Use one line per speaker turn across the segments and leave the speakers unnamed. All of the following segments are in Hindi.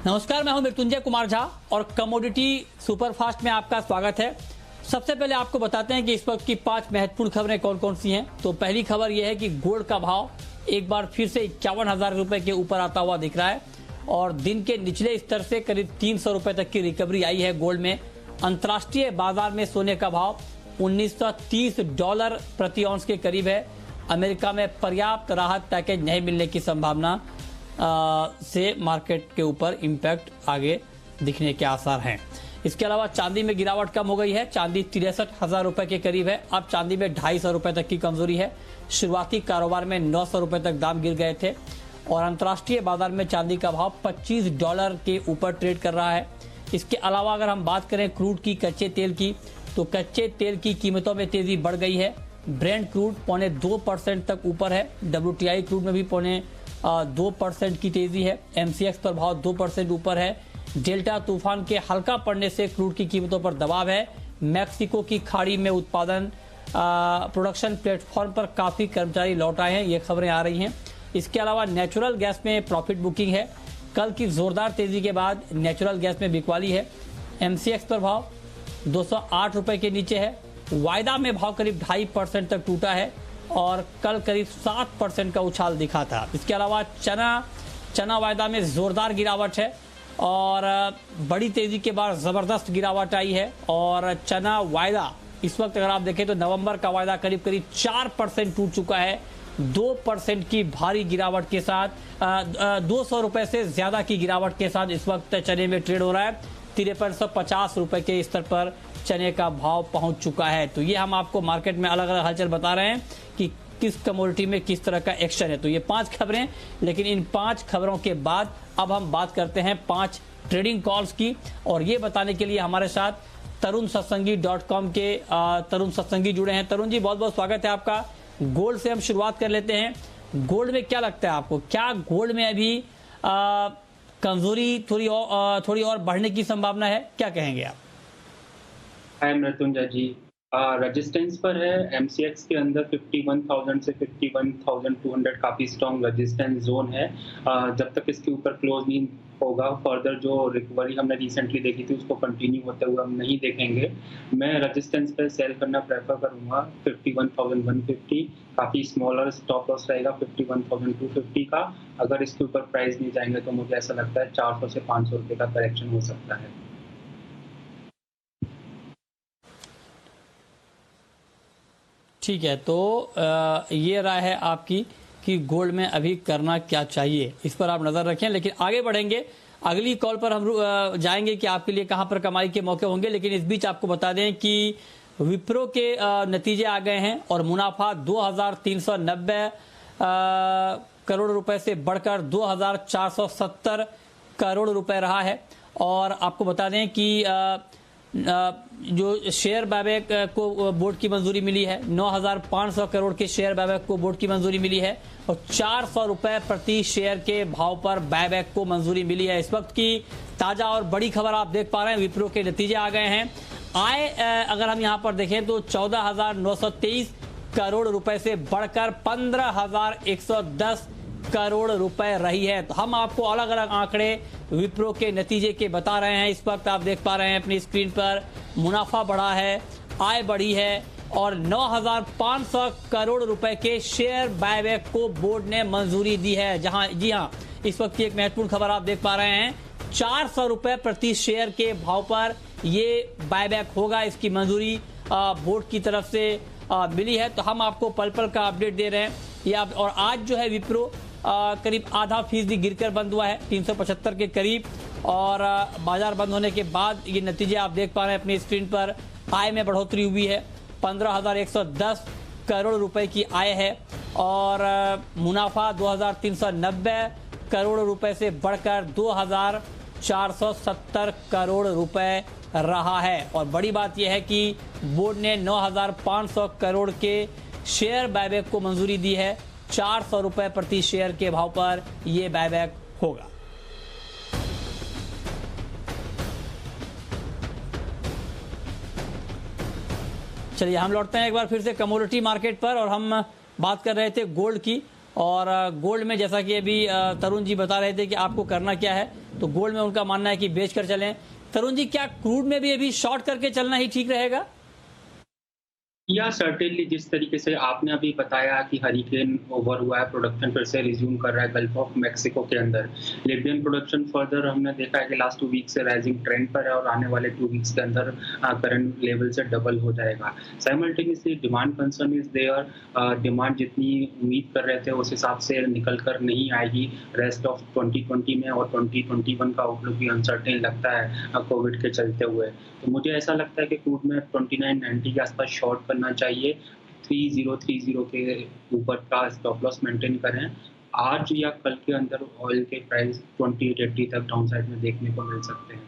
नमस्कार, मैं हूं मृत्युंजय कुमार झा और कमोडिटी सुपरफास्ट में आपका स्वागत है। सबसे पहले आपको बताते हैं कि इस वक्त की 5 महत्वपूर्ण खबरें कौन कौन सी हैं। तो पहली खबर यह है कि गोल्ड का भाव एक बार फिर से 51,000 रुपए के ऊपर आता हुआ दिख रहा है और दिन के निचले स्तर से करीब 300 रुपए तक की रिकवरी आई है गोल्ड में। अंतर्राष्ट्रीय बाजार में सोने का भाव $1930 प्रति औंस के करीब है। अमेरिका में पर्याप्त राहत पैकेज नहीं मिलने की संभावना से मार्केट के ऊपर इम्पैक्ट आगे दिखने के आसार हैं। इसके अलावा चांदी में गिरावट कम हो गई है। चांदी 63,000 रुपए के करीब है। अब चांदी में 250 रुपए तक की कमजोरी है। शुरुआती कारोबार में 900 रुपए तक दाम गिर गए थे और अंतर्राष्ट्रीय बाजार में चांदी का भाव $25 के ऊपर ट्रेड कर रहा है। इसके अलावा अगर हम बात करें क्रूड की, कच्चे तेल की, तो कच्चे तेल की कीमतों में तेजी बढ़ गई है। ब्रेंट क्रूड 0.2% तक ऊपर है। WTI क्रूड में भी 2% की तेजी है। MCX पर भाव 2% ऊपर है। डेल्टा तूफान के हल्का पड़ने से क्रूड की कीमतों पर दबाव है। मैक्सिको की खाड़ी में उत्पादन प्रोडक्शन प्लेटफॉर्म पर काफी कर्मचारी लौट आए हैं, ये खबरें आ रही हैं। इसके अलावा नेचुरल गैस में प्रॉफिट बुकिंग है। कल की जोरदार तेजी के बाद नेचुरल गैस में बिकवाली है। MCX पर भाव 208 रुपए के नीचे है। वायदा में भाव करीब 2.5% तक टूटा है और कल करीब 7% का उछाल दिखा था। इसके अलावा चना वायदा में जोरदार गिरावट है और बड़ी तेजी के बाद जबरदस्त गिरावट आई है और चना वायदा इस वक्त अगर आप देखें तो नवंबर का वायदा करीब 4% टूट चुका है। 2% की भारी गिरावट के साथ 200 रुपए से ज्यादा की गिरावट के साथ इस वक्त चने में ट्रेड हो रहा है। 5350 रुपए के स्तर पर चने का भाव पहुंच चुका है। तो ये हम आपको मार्केट में अलग अलग हलचल बता रहे हैं कि किस कमोडिटी में किस तरह का एक्शन है। तो ये 5 खबरें, लेकिन इन 5 खबरों के बाद अब हम बात करते हैं 5 ट्रेडिंग कॉल्स की और ये बताने के लिए हमारे साथ तरुणसत्संगी.com के तरुण सत्संगी जुड़े हैं। तरुण जी, बहुत बहुत स्वागत है आपका। गोल्ड से हम शुरुआत कर लेते हैं। गोल्ड में क्या लगता है आपको, क्या गोल्ड में अभी कमजोरी थोड़ी और बढ़ने की संभावना है, क्या कहेंगे आप?
हाय मृत्युंजय जी, रेजिस्टेंस पर है। MCX के अंदर 51,000 से 51,200 काफी स्ट्रॉन्ग रेजिस्टेंस जोन है। जब तक इसके ऊपर क्लोज नहीं होगा, फर्दर जो रिकवरी हमने रिसेंटली देखी थी उसको कंटिन्यू होते हुए हम नहीं देखेंगे। मैं रेजिस्टेंस पे सेल करना प्रेफर करूंगा। 51,150 काफी स्मॉलर स्टॉप लॉस रहेगा। 51,250 का अगर इसके ऊपर प्राइस नहीं जाएंगे तो मुझे ऐसा लगता है 400 से 500 रुपए का करेक्शन हो सकता है।
ठीक है, तो ये राय है आपकी कि गोल्ड में अभी करना क्या चाहिए, इस पर आप नजर रखें। लेकिन आगे बढ़ेंगे, अगली कॉल पर हम जाएंगे कि आपके लिए कहां पर कमाई के मौके होंगे। लेकिन इस बीच आपको बता दें कि विप्रो के नतीजे आ गए हैं और मुनाफा 2,390 करोड़ रुपए से बढ़कर 2,470 करोड़ रुपए रहा है। और आपको बता दें कि जो शेयर बायबैक को बोर्ड की मंजूरी मिली है, 9,500 करोड़ के शेयर बायबैक को बोर्ड की मंजूरी मिली है और 400 रुपए प्रति शेयर के भाव पर बायबैक को मंजूरी मिली है। इस वक्त की ताजा और बड़ी खबर आप देख पा रहे हैं, विप्रो के नतीजे आ गए हैं। आय अगर हम यहां पर देखें तो 14,923 करोड़ रुपए से बढ़कर 15,110 करोड़ रुपए रही है। तो हम आपको अलग अलग आंकड़े विप्रो के नतीजे के बता रहे हैं। इस वक्त आप देख पा रहे हैं अपनी स्क्रीन पर, मुनाफा बढ़ा है, आय बढ़ी है और 9,500 करोड़ रुपए के शेयर बायबैक को बोर्ड ने मंजूरी दी है। जी हाँ, इस वक्त की एक महत्वपूर्ण खबर आप देख पा रहे हैं, 400 रुपए प्रति शेयर के भाव पर ये बायबैक होगा। इसकी मंजूरी बोर्ड की तरफ से मिली है। तो हम आपको पल पल का अपडेट दे रहे हैं। और आज जो है विप्रो करीब आधा फीसदी गिरकर बंद हुआ है, 375 के करीब। और बाजार बंद होने के बाद ये नतीजे आप देख पा रहे हैं अपनी स्क्रीन पर। आय में बढ़ोतरी हुई है, 15,110 करोड़ रुपए की आय है और मुनाफा 2,390 करोड़ रुपए से बढ़कर 2,470 करोड़ रुपए रहा है। और बड़ी बात यह है कि बोर्ड ने 9,500 करोड़ के शेयर बायबैक को मंजूरी दी है। 400 रुपए प्रति शेयर के भाव पर यह बायबैक होगा। चलिए हम लौटते हैं एक बार फिर से कमोडिटी मार्केट पर और हम बात कर रहे थे गोल्ड की। और गोल्ड में जैसा कि अभी तरुण जी बता रहे थे कि आपको करना क्या है, तो गोल्ड में उनका मानना है कि बेच कर चलें। तरुण जी, क्या क्रूड में भी अभी शॉर्ट करके चलना ही ठीक रहेगा?
या सर्टेनली जिस तरीके से आपने अभी बताया कि हरिकेन ओवर हुआ है, प्रोडक्शन फिर से रिज्यूम कर रहा है गल्फ ऑफ मेक्सिको के अंदर। लिबियन प्रोडक्शन फर्दर हमने देखा है कि लास्ट 2 वीक से राइजिंग ट्रेंड पर है और आने वाले 2 वीक्स के अंदर करंट लेवल से डबल हो जाएगा। Simultaneously demand concern is there. Demand जितनी उम्मीद कर रहे थे उस हिसाब से निकल कर नहीं आएगी रेस्ट ऑफ 2020 में, और 2021 का आउटलुक भी अनसर्टेन लगता है कोविड के चलते हुए। तो मुझे ऐसा लगता है कि क्रूड में 2990 के आसपास शॉर्ट करना चाहिए। 3030 के ऊपर का स्टॉप लॉस मेंटेन करें। आज या कल के अंदर ऑयल के प्राइस 2880 तक डाउन साइड में देखने को मिल सकते हैं।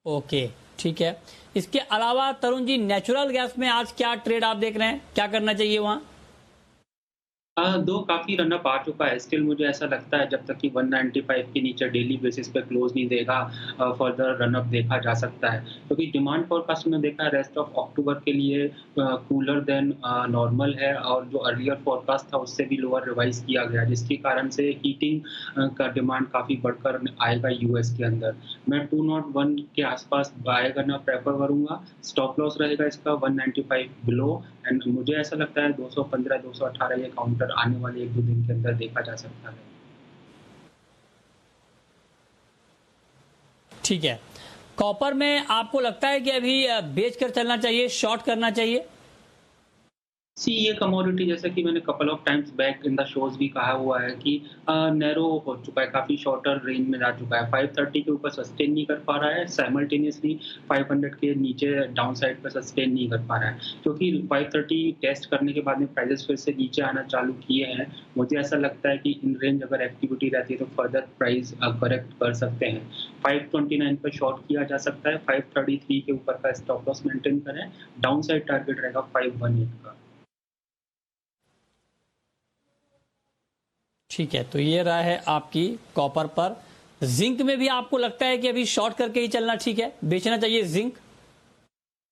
ओके, ठीक है। इसके अलावा तरुण जी, नेचुरल गैस में आज क्या ट्रेड आप देख रहे हैं, क्या करना चाहिए वहां?
दो काफ़ी रनअप आ चुका है। स्टिल मुझे ऐसा लगता है जब तक कि 195 के नीचे डेली बेसिस पे क्लोज़ नहीं देगा, फर्दर रनअप देखा जा सकता है। क्योंकि डिमांड फोरकास्ट में देखा है रेस्ट ऑफ अक्टूबर के लिए कूलर देन नॉर्मल है, और जो अर्लियर फोरकास्ट था उससे भी लोअर रिवाइज़ किया गया, जिसके कारण से हीटिंग का डिमांड काफ़ी बढ़कर आएगा यूएस के अंदर। मैं 201 के आसपास बाय करना प्रेफ़र करूँगा। स्टॉप लॉस रहेगा इसका 195 बिलो, एंड मुझे ऐसा लगता है 215 218 ये काउंटर आने वाले 1-2 दिन के अंदर देखा जा सकता है।
ठीक है। कॉपर में आपको लगता है कि अभी बेच कर चलना चाहिए, शॉर्ट करना चाहिए?
ये कमोडिटी जैसा कि मैंने couple of times back in the shows भी कहा हुआ है कि नैरो हो चुका है, काफ़ी शॉर्टर रेंज में जा चुका है। 530 के ऊपर सस्टेन नहीं कर पा रहा है, साइमल्टेनियसली 500 के नीचे डाउन साइड पर सस्टेन नहीं कर पा रहा है, क्योंकि 530 टेस्ट करने के बाद में प्राइजेस फिर से नीचे आना चालू किए हैं। मुझे ऐसा लगता है कि इन रेंज अगर एक्टिविटी रहती है तो फर्दर प्राइस करेक्ट कर सकते हैं। 529 पर शॉर्ट किया जा सकता है। 533 के ऊपर का स्टॉप लॉस मेंटेन करें। डाउन साइड टारगेट रहेगा 518 का।
ठीक है, तो ये राय है आपकी कॉपर पर। जिंक में भी आपको लगता है कि अभी शॉर्ट करके ही चलना ठीक है, बेचना चाहिए जिंक?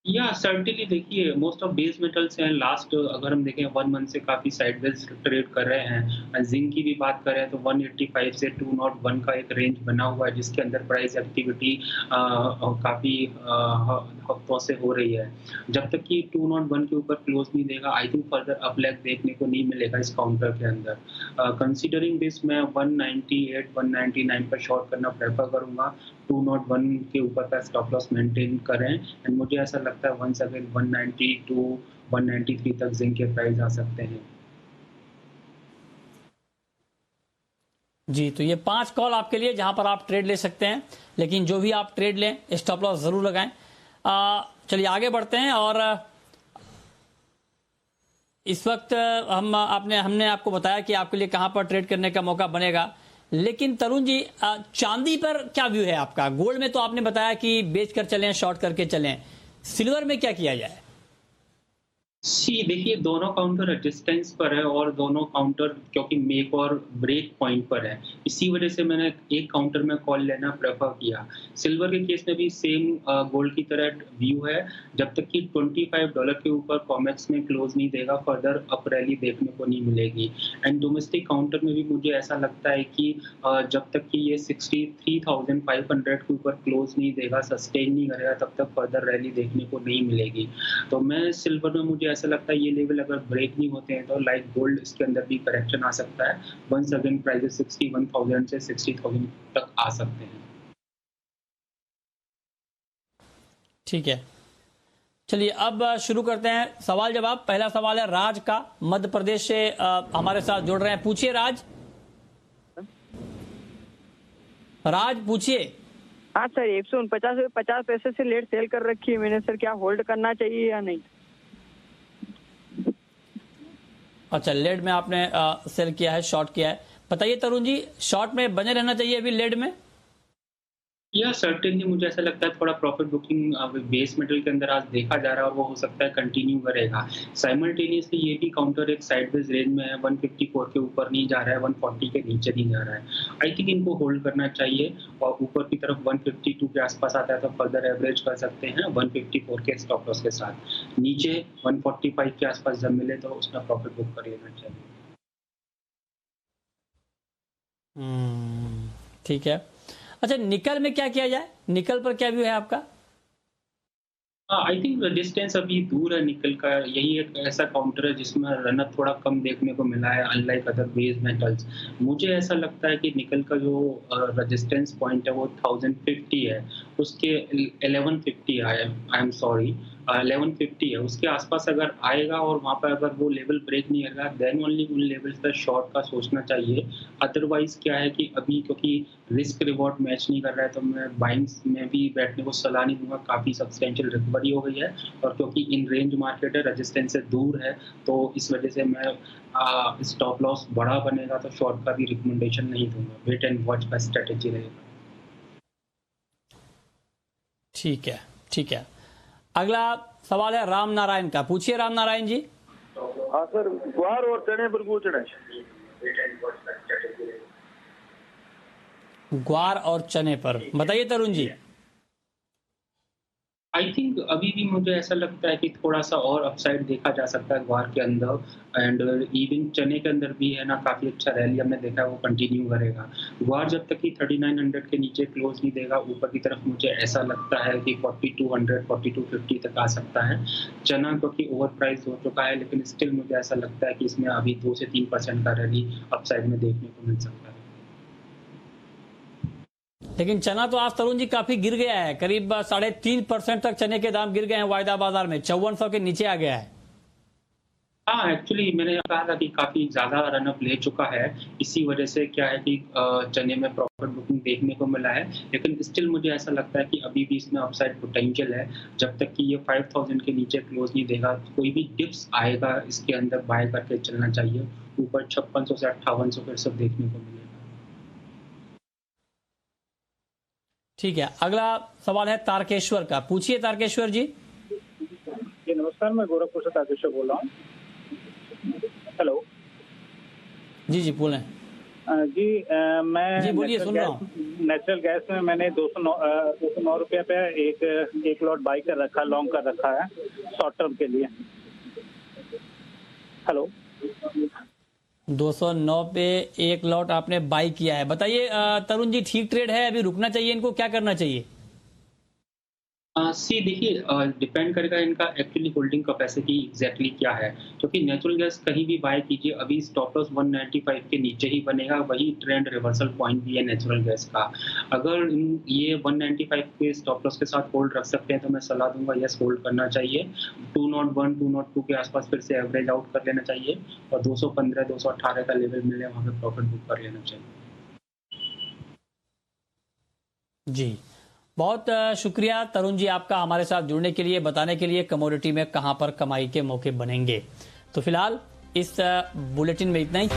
या सर्टेनली देखिए, मोस्ट ऑफ बेस मेटल्स हैं लास्ट अगर हम देखें 1 मंथ से काफ़ी साइडवेज ट्रेड कर रहे हैं। जिंक की भी बात करें तो 185 से 201 का एक रेंज बना हुआ है, जिसके अंदर प्राइस एक्टिविटी काफ़ी हफ्तों से हो रही है। जब तक कि 201 के ऊपर क्लोज नहीं देगा, आई थिंक फर्दर अपलेग देखने को नहीं मिलेगा इस काउंटर के अंदर। कंसीडरिंग दिस, मैं 198 199 पर शॉर्ट करना प्रेफर करूंगा। 201 के ऊपर का स्टॉप लॉस मेंटेन करें, एंड मुझे ऐसा लगता है वंस अगेन 190 टू 193 तक जिंक के प्राइस आ सकते हैं।
जी, तो ये 5 कॉल आपके लिए जहां पर आप ट्रेड ले सकते हैं, लेकिन जो भी आप ट्रेड लें स्टॉप लॉस जरूर लगाएं। चलिए आगे बढ़ते हैं। और इस वक्त हमने आपको बताया कि आपके लिए कहां पर ट्रेड करने का मौका बनेगा, लेकिन तरुण जी, चांदी पर क्या व्यू है आपका? गोल्ड में तो आपने बताया कि बेच कर चलें, शॉर्ट करके चलें, सिल्वर में क्या किया जाए?
देखिए, दोनों काउंटर रेजिस्टेंस पर है और दोनों काउंटर क्योंकि मेक और ब्रेक पॉइंट पर है, इसी वजह से मैंने एक काउंटर में कॉल लेना प्रेफर किया। सिल्वर के केस में भी सेम गोल्ड की तरह व्यू है। जब तक कि $25 के ऊपर कॉमेक्स में क्लोज नहीं देगा, फर्दर अप रैली देखने को नहीं मिलेगी। एंड डोमेस्टिक काउंटर में भी मुझे ऐसा लगता है कि जब तक कि ये 63,500 के ऊपर क्लोज नहीं देगा, सस्टेन नहीं करेगा, तब तक फर्दर रैली देखने को नहीं मिलेगी। तो मैं सिल्वर में मुझे ऐसा लगता है ये लेवल अगर ब्रेक नहीं होते हैं तो लाइक गोल्ड इसके अंदर भी करेक्शन आ सकता है। वंस अगेन प्राइसेस 61,000 से 60,000 तक आ सकते हैं।
ठीक है, चलिए अब शुरू करते हैं सवाल जवाब। पहला सवाल है राज का, मध्य प्रदेश से हमारे साथ जुड़ रहे हैं। पूछिए राज। राज पूछिए।
हाँ सर, 149 50 पैसे से लेट सेल कर रखी है मैंने सर, क्या होल्ड करना चाहिए या नहीं?
अच्छा, लेड में आपने सेल किया है, शॉर्ट किया है। बताइए तरुण जी, शॉर्ट में बने रहना चाहिए अभी लेड में?
या सर्टेनली मुझे ऐसा लगता है थोड़ा प्रॉफिट बुकिंग बेस मेटल के अंदर आज देखा जा रहा है और वो हो सकता है कंटिन्यू करेगा। साइमल्टेनियसली ये भी काउंटर एक साइडवेज रेंज में है, 154 के ऊपर नहीं जा रहा है, 140 के नीचे नहीं जा रहा है। आई थिंक इनको होल्ड करना चाहिए और ऊपर की तरफ 152 के आसपास आता है तो फर्दर एवरेज कर सकते हैं 154 के स्टॉप लॉस के साथ। नीचे 145 के आसपास जब मिले तो उसमें प्रॉफिट बुक कर लेना चाहिए।
ठीक है। अच्छा, निकल में क्या किया जाए? निकल पर क्या व्यू है आपका?
आई थिंक रेजिस्टेंस अभी दूर है निकल का। यही एक ऐसा काउंटर है जिसमें रनअप थोड़ा कम देखने को मिला है अनलाइक अदर बेस मेटल्स। मुझे ऐसा लगता है कि निकल का जो रेजिस्टेंस पॉइंट है वो 1050 है, उसके 1150 आई एम सॉरी 1150 है, उसके आसपास अगर आएगा और वहाँ पर अगर वो लेवल ब्रेक नहीं करेगा देन ओनली उन लेवल्स पर शॉर्ट का सोचना चाहिए। अदरवाइज क्या है कि अभी क्योंकि रिस्क रिवॉर्ड मैच नहीं कर रहा है तो मैं बाइंग्स में भी बैठने को सलाह नहीं दूंगा। काफ़ी सब्सटेंशियल रिकवरी हो गई है और क्योंकि इन रेंज मार्केट है, रेजिस्टेंस से दूर है, तो इस वजह से मैं स्टॉप लॉस बड़ा बनेगा तो शॉर्ट का भी रिकमेंडेशन नहीं दूंगा। वेट एंड वॉच का स्ट्रेटेजी रहेगा।
ठीक है, ठीक है। अगला सवाल है राम नारायण का। पूछिए राम नारायण जी।
हाँ सर, ग्वार और चने पर पूछना है।
ग्वार और चने पर बताइए तरुण जी।
आई थिंक अभी भी मुझे ऐसा लगता है कि थोड़ा सा और अपसाइड देखा जा सकता है ग्वार के अंदर एंड इवन चने के अंदर भी है ना, काफ़ी अच्छा रैली हमने देखा है, वो कंटिन्यू करेगा। ग्वार जब तक कि 3900 के नीचे क्लोज नहीं देगा ऊपर की तरफ मुझे ऐसा लगता है कि 4200 4250 तक आ सकता है। चना क्योंकि ओवर प्राइस हो चुका है लेकिन स्टिल मुझे ऐसा लगता है कि इसमें अभी 2 से 3% का रैली अपसाइड में देखने को मिल सकता है।
लेकिन चना तो आज तरुण जी काफी गिर गया है, करीब 3.5% तक चने के दाम गिर गए हैं वायदा बाजार में, 5400 के नीचे आ गया है।
हाँ, एक्चुअली मैंने कहा था कि काफ़ी ज़्यादा रनअप ले चुका है, इसी वजह से क्या है कि चने में प्रॉफिट बुकिंग देखने को मिला है, लेकिन स्टिल मुझे ऐसा लगता है कि अभी भी इसमें अपसाइड पोटेंशियल है। जब तक कि ये 5000 के नीचे क्लोज नहीं देगा, कोई भी डिप्स आएगा इसके अंदर बाय करके चलना चाहिए। ऊपर 5600 से 5800 फिर सब देखने को मिलेगा।
ठीक है, अगला सवाल है तारकेश्वर का। पूछिए तारकेश्वर जी।
जी नमस्कार, मैं गोरखपुर से तारकेश्वर बोल रहा हूँ। हेलो
जी जी बोलें।
जी मैं
जी बोलिए, सुन रहा हूँ।
नेचुरल गैस में मैंने 209 रुपये पे एक लॉट बाई कर रखा, लॉन्ग कर रखा है शॉर्ट टर्म के लिए। हेलो,
209 पे एक लॉट आपने बाई किया है। बताइए तरुण जी, ठीक ट्रेड है, अभी रुकना चाहिए, इनको क्या करना चाहिए?
सी देखिए, डिपेंड करेगा इनका एक्चुअली होल्डिंग कैपेसिटी एग्जैक्टली क्या है, क्योंकि नेचुरल गैस कहीं भी बाय कीजिए अभी स्टॉप लॉस 195 के नीचे ही बनेगा, वही ट्रेंड रिवर्सल पॉइंट भी है नेचुरल गैस का। अगर ये 195 के स्टॉप लॉस के साथ होल्ड रख सकते हैं तो मैं सलाह दूंगा यस, होल्ड करना चाहिए। 201 202 के आसपास फिर से एवरेज आउट कर लेना चाहिए और 215 218 का लेवल मिले वहां पे प्रॉफिट बुक कर लेना चाहिए।
जी, बहुत शुक्रिया तरुण जी आपका हमारे साथ जुड़ने के लिए, बताने के लिए कमोडिटी में कहां पर कमाई के मौके बनेंगे। तो फिलहाल इस बुलेटिन में इतना ही।